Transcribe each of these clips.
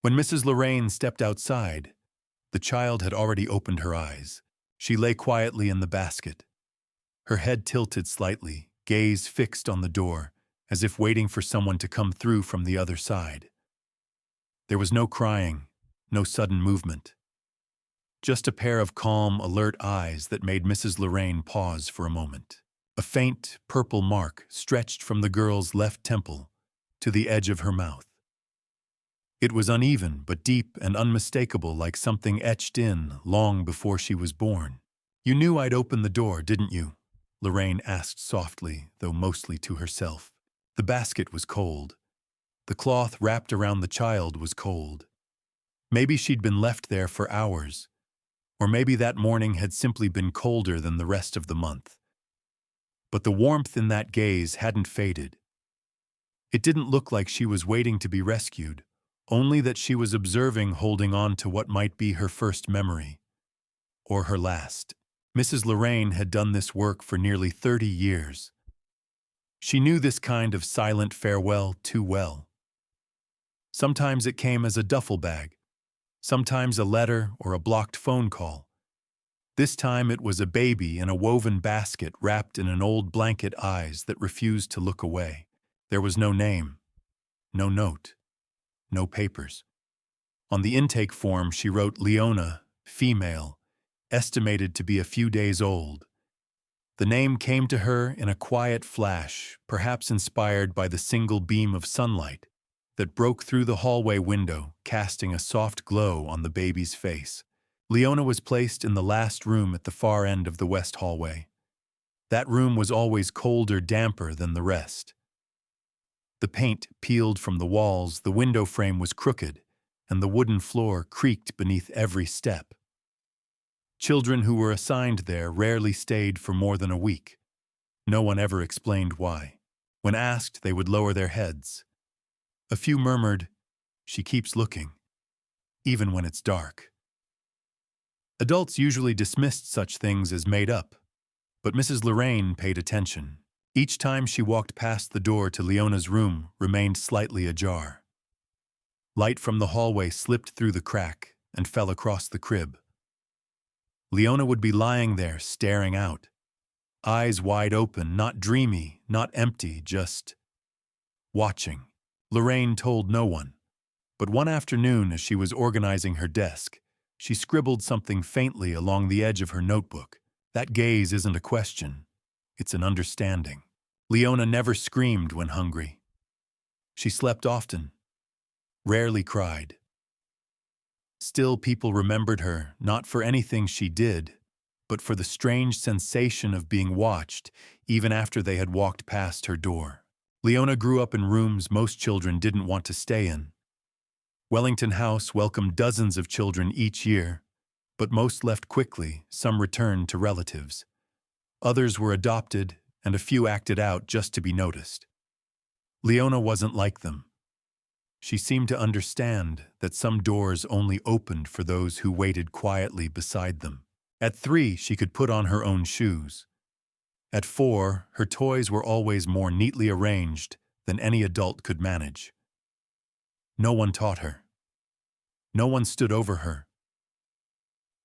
When Mrs. Lorraine stepped outside, the child had already opened her eyes. She lay quietly in the basket, her head tilted slightly, gaze fixed on the door, as if waiting for someone to come through from the other side. There was no crying, no sudden movement. Just a pair of calm, alert eyes that made Mrs. Lorraine pause for a moment. A faint, purple mark stretched from the girl's left temple to the edge of her mouth. It was uneven but deep and unmistakable, like something etched in long before she was born. "You knew I'd open the door, didn't you?" Lorraine asked softly, though mostly to herself. The basket was cold. The cloth wrapped around the child was cold. Maybe she'd been left there for hours, or maybe that morning had simply been colder than the rest of the month. But the warmth in that gaze hadn't faded. It didn't look like she was waiting to be rescued, only that she was observing, holding on to what might be her first memory, or her last. Mrs. Lorraine had done this work for nearly 30 years. She knew this kind of silent farewell too well. Sometimes it came as a duffel bag, sometimes a letter or a blocked phone call. This time it was a baby in a woven basket wrapped in an old blanket, eyes that refused to look away. There was no name, no note, no papers. On the intake form she wrote Leona, female, estimated to be a few days old. The name came to her in a quiet flash, perhaps inspired by the single beam of sunlight that broke through the hallway window, casting a soft glow on the baby's face. Leona was placed in the last room at the far end of the west hallway. That room was always colder, damper than the rest. The paint peeled from the walls, the window frame was crooked, and the wooden floor creaked beneath every step. Children who were assigned there rarely stayed for more than a week. No one ever explained why. When asked, they would lower their heads. A few murmured, "She keeps looking," even when it's dark. Adults usually dismissed such things as made up, but Mrs. Lorraine paid attention. Each time she walked past the door to Leona's room remained slightly ajar. Light from the hallway slipped through the crack and fell across the crib. Leona would be lying there, staring out, eyes wide open, not dreamy, not empty, just watching. Lorraine told no one, but one afternoon as she was organizing her desk, she scribbled something faintly along the edge of her notebook. That gaze isn't a question, it's an understanding. Leona never screamed when hungry. She slept often, rarely cried. Still, people remembered her, not for anything she did, but for the strange sensation of being watched, even after they had walked past her door. Leona grew up in rooms most children didn't want to stay in. Wellington House welcomed dozens of children each year, but most left quickly, some returned to relatives. Others were adopted, and a few acted out just to be noticed. Leona wasn't like them. She seemed to understand that some doors only opened for those who waited quietly beside them. At 3, she could put on her own shoes. At 4, her toys were always more neatly arranged than any adult could manage. No one taught her. No one stood over her.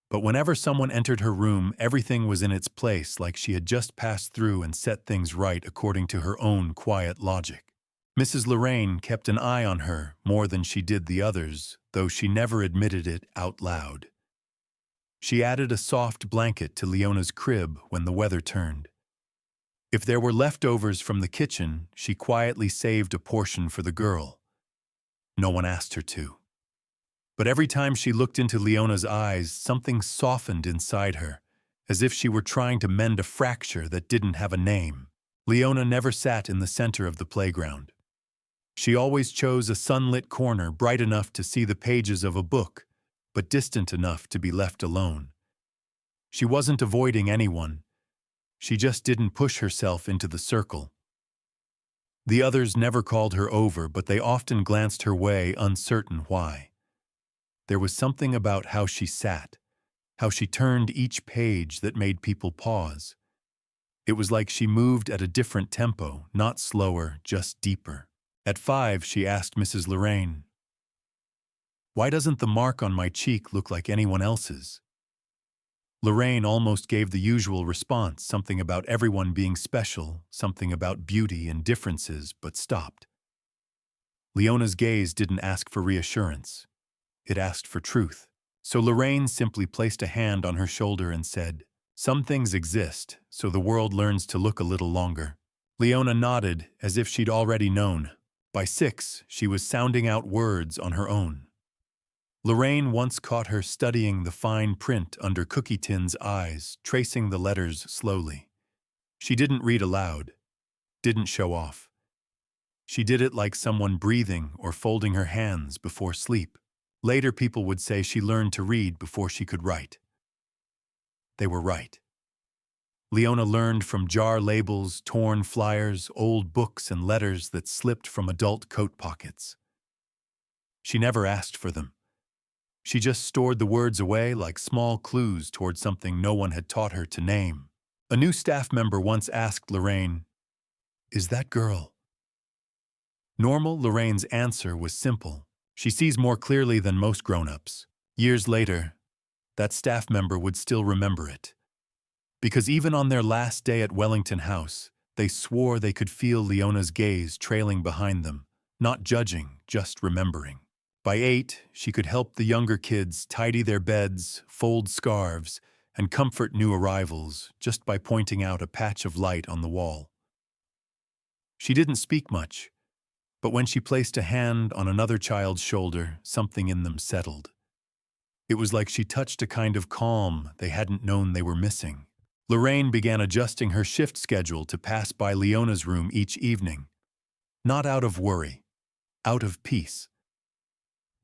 But whenever someone entered her room, everything was in its place, like she had just passed through and set things right according to her own quiet logic. Mrs. Lorraine kept an eye on her more than she did the others, though she never admitted it out loud. She added a soft blanket to Leona's crib when the weather turned. If there were leftovers from the kitchen, she quietly saved a portion for the girl. No one asked her to. But every time she looked into Leona's eyes, something softened inside her, as if she were trying to mend a fracture that didn't have a name. Leona never sat in the center of the playground. She always chose a sunlit corner, bright enough to see the pages of a book, but distant enough to be left alone. She wasn't avoiding anyone. She just didn't push herself into the circle. The others never called her over, but they often glanced her way, uncertain why. There was something about how she sat, how she turned each page that made people pause. It was like she moved at a different tempo, not slower, just deeper. At 5, she asked Mrs. Lorraine, Why doesn't the mark on my cheek look like anyone else's? Lorraine almost gave the usual response, something about everyone being special, something about beauty and differences, but stopped. Leona's gaze didn't ask for reassurance. It asked for truth. So Lorraine simply placed a hand on her shoulder and said, "Some things exist, so the world learns to look a little longer." Leona nodded as if she'd already known. By 6, she was sounding out words on her own. Lorraine once caught her studying the fine print under Cookie Tin's eyes, tracing the letters slowly. She didn't read aloud, didn't show off. She did it like someone breathing or folding her hands before sleep. Later, people would say she learned to read before she could write. They were right. Leona learned from jar labels, torn flyers, old books, and letters that slipped from adult coat pockets. She never asked for them. She just stored the words away like small clues toward something no one had taught her to name. A new staff member once asked Lorraine, "Is that girl?" Normal Lorraine's answer was simple. She sees more clearly than most grown-ups. Years later, that staff member would still remember it. Because even on their last day at Wellington House, they swore they could feel Leona's gaze trailing behind them, not judging, just remembering. By 8, she could help the younger kids tidy their beds, fold scarves, and comfort new arrivals just by pointing out a patch of light on the wall. She didn't speak much, but when she placed a hand on another child's shoulder, something in them settled. It was like she touched a kind of calm they hadn't known they were missing. Lorraine began adjusting her shift schedule to pass by Leona's room each evening. Not out of worry, out of peace.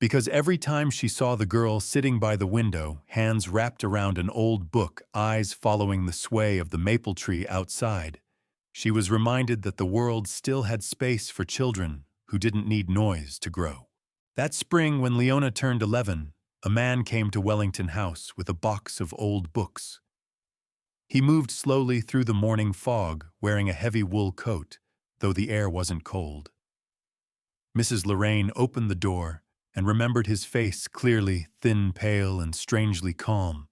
Because every time she saw the girl sitting by the window, hands wrapped around an old book, eyes following the sway of the maple tree outside, she was reminded that the world still had space for children who didn't need noise to grow. That spring, when Leona turned 11, a man came to Wellington House with a box of old books. He moved slowly through the morning fog, wearing a heavy wool coat, though the air wasn't cold. Mrs. Lorraine opened the door and remembered his face clearly, thin, pale, and strangely calm,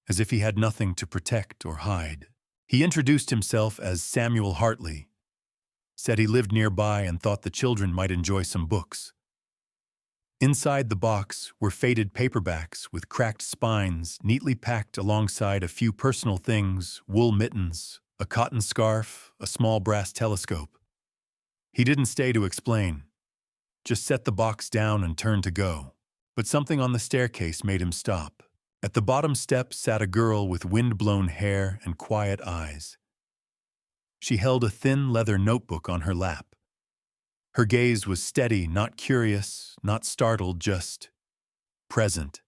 as if he had nothing to protect or hide. He introduced himself as Samuel Hartley, said he lived nearby and thought the children might enjoy some books. Inside the box were faded paperbacks with cracked spines neatly packed alongside a few personal things, wool mittens, a cotton scarf, a small brass telescope. He didn't stay to explain, just set the box down and turned to go. But something on the staircase made him stop. At the bottom step sat a girl with wind-blown hair and quiet eyes. She held a thin leather notebook on her lap. Her gaze was steady, not curious, not startled, just present.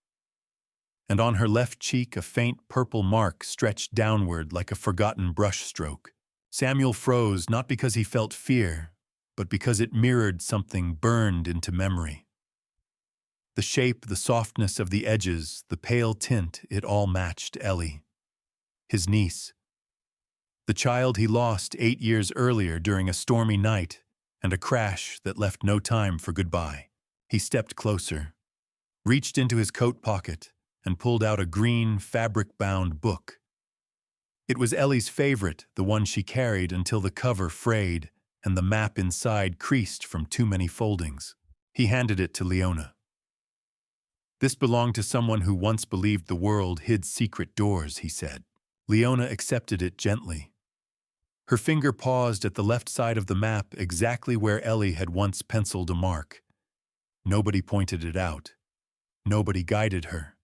And on her left cheek, a faint purple mark stretched downward like a forgotten brushstroke. Samuel froze, not because he felt fear, but because it mirrored something burned into memory. The shape, the softness of the edges, the pale tint, it all matched Ellie, his niece. The child he lost 8 years earlier during a stormy night and a crash that left no time for goodbye. He stepped closer, reached into his coat pocket, and pulled out a green, fabric-bound book. It was Ellie's favorite, the one she carried until the cover frayed and the map inside creased from too many foldings. He handed it to Leona. "This belonged to someone who once believed the world hid secret doors," he said. Leona accepted it gently. Her finger paused at the left side of the map, exactly where Ellie had once penciled a mark. Nobody pointed it out. Nobody guided her.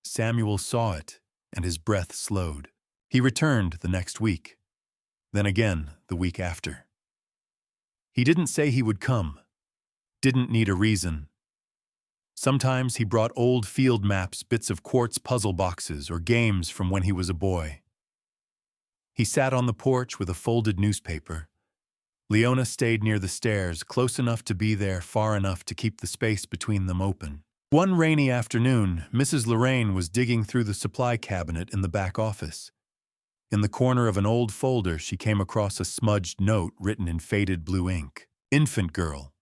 Samuel saw it, and his breath slowed. He returned the next week, then again the week after. He didn't say he would come, didn't need a reason. Sometimes he brought old field maps, bits of quartz puzzle boxes, or games from when he was a boy. He sat on the porch with a folded newspaper. Leona stayed near the stairs, close enough to be there, far enough to keep the space between them open. One rainy afternoon, Mrs. Lorraine was digging through the supply cabinet in the back office. In the corner of an old folder, she came across a smudged note written in faded blue ink. "Infant girl.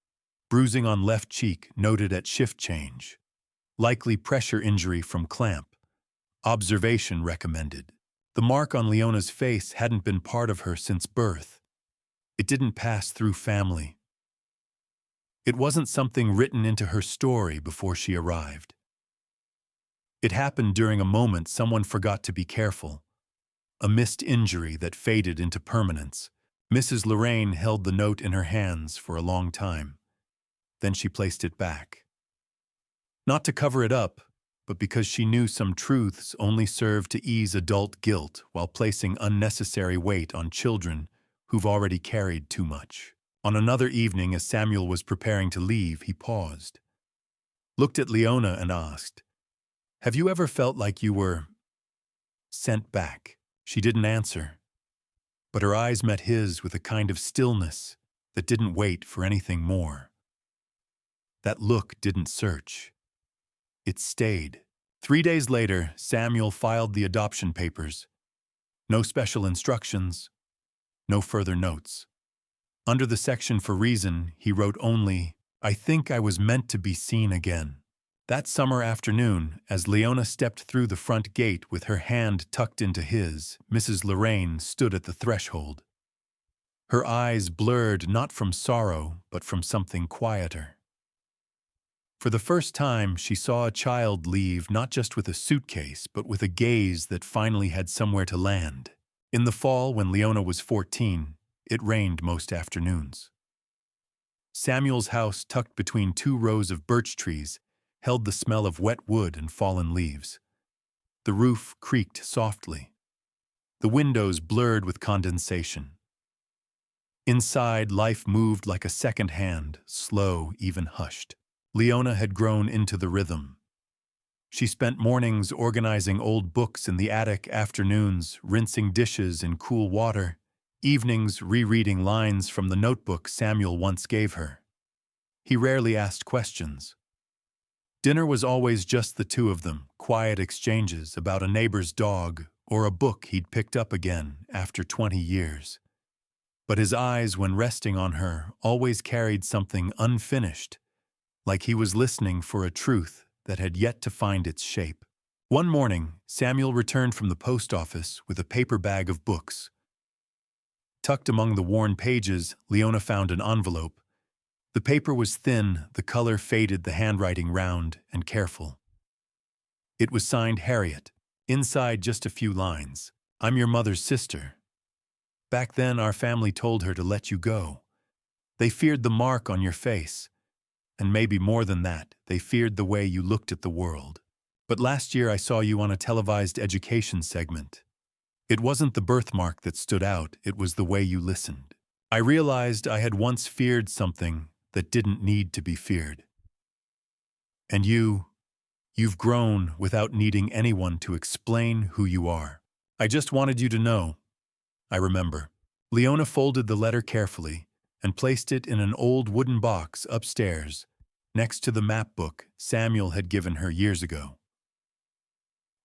Bruising on left cheek, noted at shift change." Likely pressure injury from clamp. Observation recommended. The mark on Leona's face hadn't been part of her since birth. It didn't pass through family. It wasn't something written into her story before she arrived. It happened during a moment someone forgot to be careful. A missed injury that faded into permanence. Mrs. Lorraine held the note in her hands for a long time. Then she placed it back. Not to cover it up, but because she knew some truths only serve to ease adult guilt while placing unnecessary weight on children who've already carried too much. On another evening, as Samuel was preparing to leave, he paused, looked at Leona and asked, "Have you ever felt like you were sent back?" She didn't answer, but her eyes met his with a kind of stillness that didn't wait for anything more. That look didn't search. It stayed. 3 days later, Samuel filed the adoption papers. No special instructions, no further notes. Under the section for reason, he wrote only, "I think I was meant to be seen again." That summer afternoon, as Leona stepped through the front gate with her hand tucked into his, Mrs. Lorraine stood at the threshold. Her eyes blurred not from sorrow, but from something quieter. For the first time, she saw a child leave not just with a suitcase, but with a gaze that finally had somewhere to land. In the fall, when Leona was 14, it rained most afternoons. Samuel's house, tucked between 2 rows of birch trees, held the smell of wet wood and fallen leaves. The roof creaked softly. The windows blurred with condensation. Inside, life moved like a second hand, slow, even hushed. Leona had grown into the rhythm. She spent mornings organizing old books in the attic, afternoons rinsing dishes in cool water, evenings rereading lines from the notebook Samuel once gave her. He rarely asked questions. Dinner was always just the 2 of them, quiet exchanges about a neighbor's dog or a book he'd picked up again after 20 years. But his eyes, when resting on her, always carried something unfinished, like he was listening for a truth that had yet to find its shape. One morning, Samuel returned from the post office with a paper bag of books. Tucked among the worn pages, Leona found an envelope. The paper was thin, the color faded, the handwriting round and careful. It was signed Harriet. Inside, just a few lines. "I'm your mother's sister. Back then, our family told her to let you go. They feared the mark on your face. And maybe more than that, they feared the way you looked at the world. But last year I saw you on a televised education segment. It wasn't the birthmark that stood out, it was the way you listened. I realized I had once feared something that didn't need to be feared. And you've grown without needing anyone to explain who you are. I just wanted you to know." I remember. Leona folded the letter carefully and placed it in an old wooden box upstairs, next to the map book Samuel had given her years ago.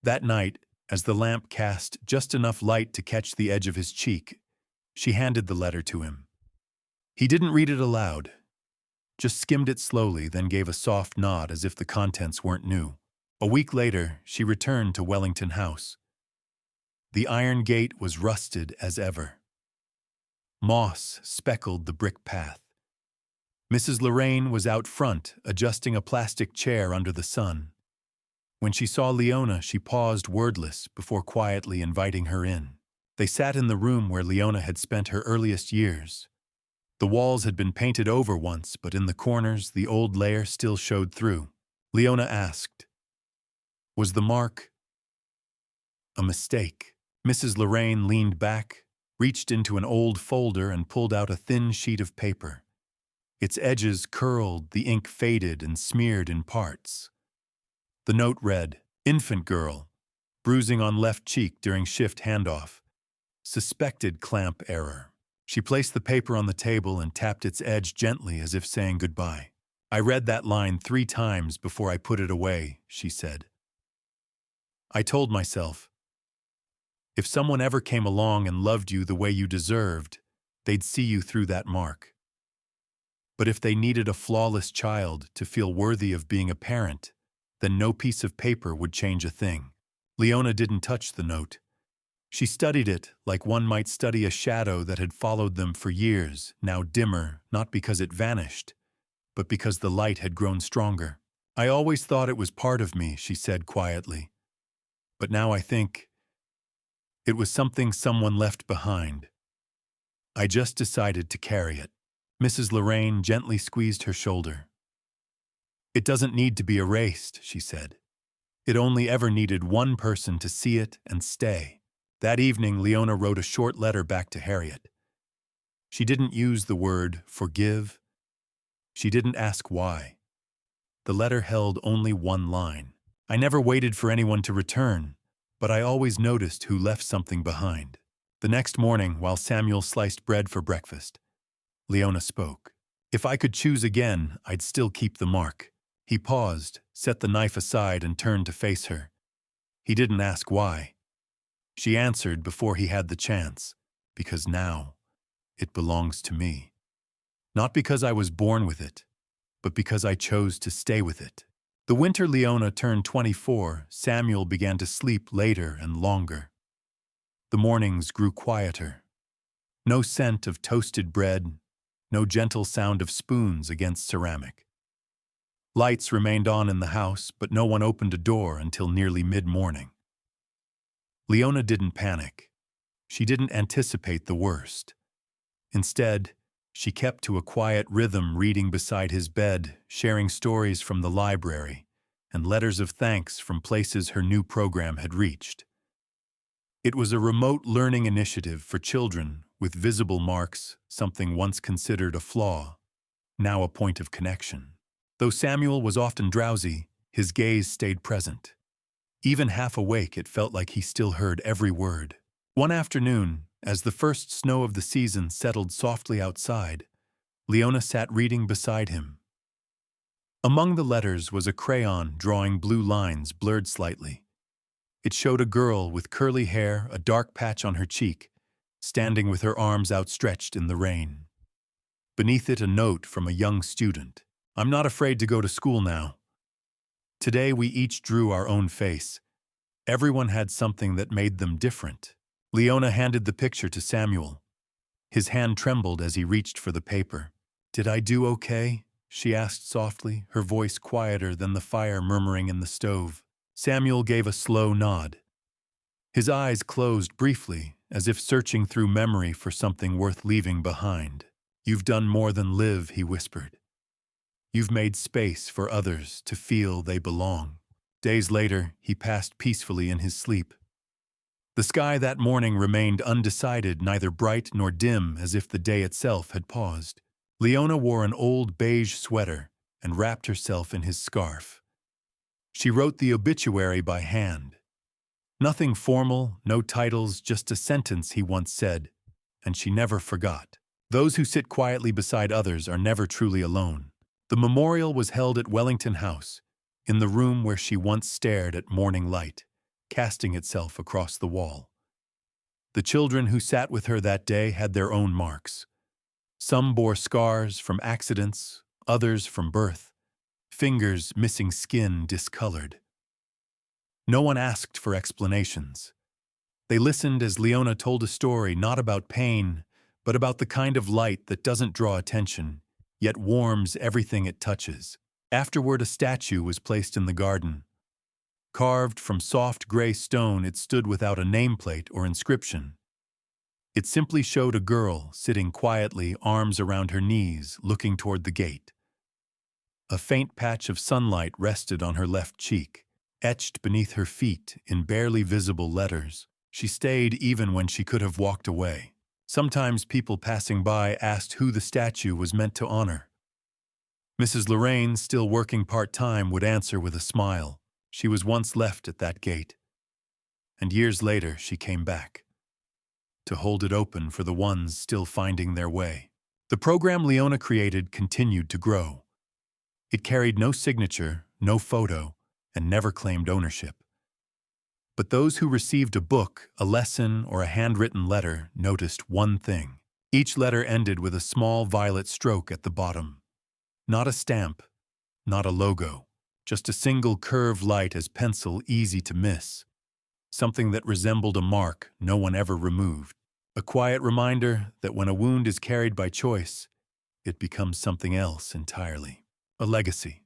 That night, as the lamp cast just enough light to catch the edge of his cheek, she handed the letter to him. He didn't read it aloud, just skimmed it slowly, then gave a soft nod as if the contents weren't new. A week later, she returned to Wellington House. The iron gate was rusted as ever. Moss speckled the brick path. Mrs. Lorraine was out front, adjusting a plastic chair under the sun. When she saw Leona, she paused wordless before quietly inviting her in. They sat in the room where Leona had spent her earliest years. The walls had been painted over once, but in the corners the old layer still showed through. Leona asked, "Was the mark a mistake?" Mrs. Lorraine leaned back, reached into an old folder and pulled out a thin sheet of paper. Its edges curled, the ink faded and smeared in parts. The note read, "Infant girl, bruising on left cheek during shift handoff. Suspected clamp error." She placed the paper on the table and tapped its edge gently as if saying goodbye. "I read that line 3 times before I put it away," she said. "I told myself, if someone ever came along and loved you the way you deserved, they'd see you through that mark. But if they needed a flawless child to feel worthy of being a parent, then no piece of paper would change a thing. Leona didn't touch the note. She studied it like one might study a shadow that had followed them for years, now dimmer, not because it vanished, but because the light had grown stronger. "I always thought it was part of me," she said quietly. "But now I think it was something someone left behind. I just decided to carry it." Mrs. Lorraine gently squeezed her shoulder. "It doesn't need to be erased," she said. "It only ever needed one person to see it and stay." That evening, Leona wrote a short letter back to Harriet. She didn't use the word forgive. She didn't ask why. The letter held only one line. "I never waited for anyone to return, but I always noticed who left something behind." The next morning, while Samuel sliced bread for breakfast, Leona spoke. "If I could choose again, I'd still keep the mark." He paused, set the knife aside, and turned to face her. He didn't ask why. She answered before he had the chance, "Because now it belongs to me. Not because I was born with it, but because I chose to stay with it." The winter Leona turned 24, Samuel began to sleep later and longer. The mornings grew quieter. No scent of toasted bread, no gentle sound of spoons against ceramic. Lights remained on in the house, but no one opened a door until nearly mid-morning. Leona didn't panic. She didn't anticipate the worst. Instead, she kept to a quiet rhythm, reading beside his bed, sharing stories from the library, and letters of thanks from places her new program had reached. It was a remote learning initiative for children with visible marks, something once considered a flaw, now a point of connection. Though Samuel was often drowsy, his gaze stayed present. Even half awake, it felt like he still heard every word. One afternoon, as the first snow of the season settled softly outside, Leona sat reading beside him. Among the letters was a crayon drawing blue lines blurred slightly. It showed a girl with curly hair, a dark patch on her cheek, standing with her arms outstretched in the rain. Beneath it, a note from a young student. "I'm not afraid to go to school now." Today we each drew our own face. Everyone had something that made them different. Leona handed the picture to Samuel. His hand trembled as he reached for the paper. "Did I do okay?" she asked softly, her voice quieter than the fire murmuring in the stove. Samuel gave a slow nod. His eyes closed briefly, as if searching through memory for something worth leaving behind. "You've done more than live," he whispered. "You've made space for others to feel they belong." Days later, he passed peacefully in his sleep. The sky that morning remained undecided, neither bright nor dim, as if the day itself had paused. Leona wore an old beige sweater and wrapped herself in his scarf. She wrote the obituary by hand. Nothing formal, no titles, just a sentence he once said, and she never forgot. Those who sit quietly beside others are never truly alone. The memorial was held at Wellington House, in the room where she once stared at morning light, casting itself across the wall. The children who sat with her that day had their own marks. Some bore scars from accidents, others from birth, fingers missing skin discolored. No one asked for explanations. They listened as Leona told a story not about pain, but about the kind of light that doesn't draw attention, yet warms everything it touches. Afterward, a statue was placed in the garden. Carved from soft gray stone, it stood without a nameplate or inscription. It simply showed a girl sitting quietly, arms around her knees, looking toward the gate. A faint patch of sunlight rested on her left cheek, etched beneath her feet in barely visible letters. She stayed even when she could have walked away. Sometimes people passing by asked who the statue was meant to honor. Mrs. Lorraine, still working part-time, would answer with a smile. She was once left at that gate. And years later, she came back, to hold it open for the ones still finding their way. The program Leona created continued to grow. It carried no signature, no photo, and never claimed ownership. But those who received a book, a lesson, or a handwritten letter noticed one thing. Each letter ended with a small violet stroke at the bottom. Not a stamp, not a logo, just a single curve light as pencil, easy to miss. Something that resembled a mark no one ever removed. A quiet reminder that when a wound is carried by choice, it becomes something else entirely. A legacy.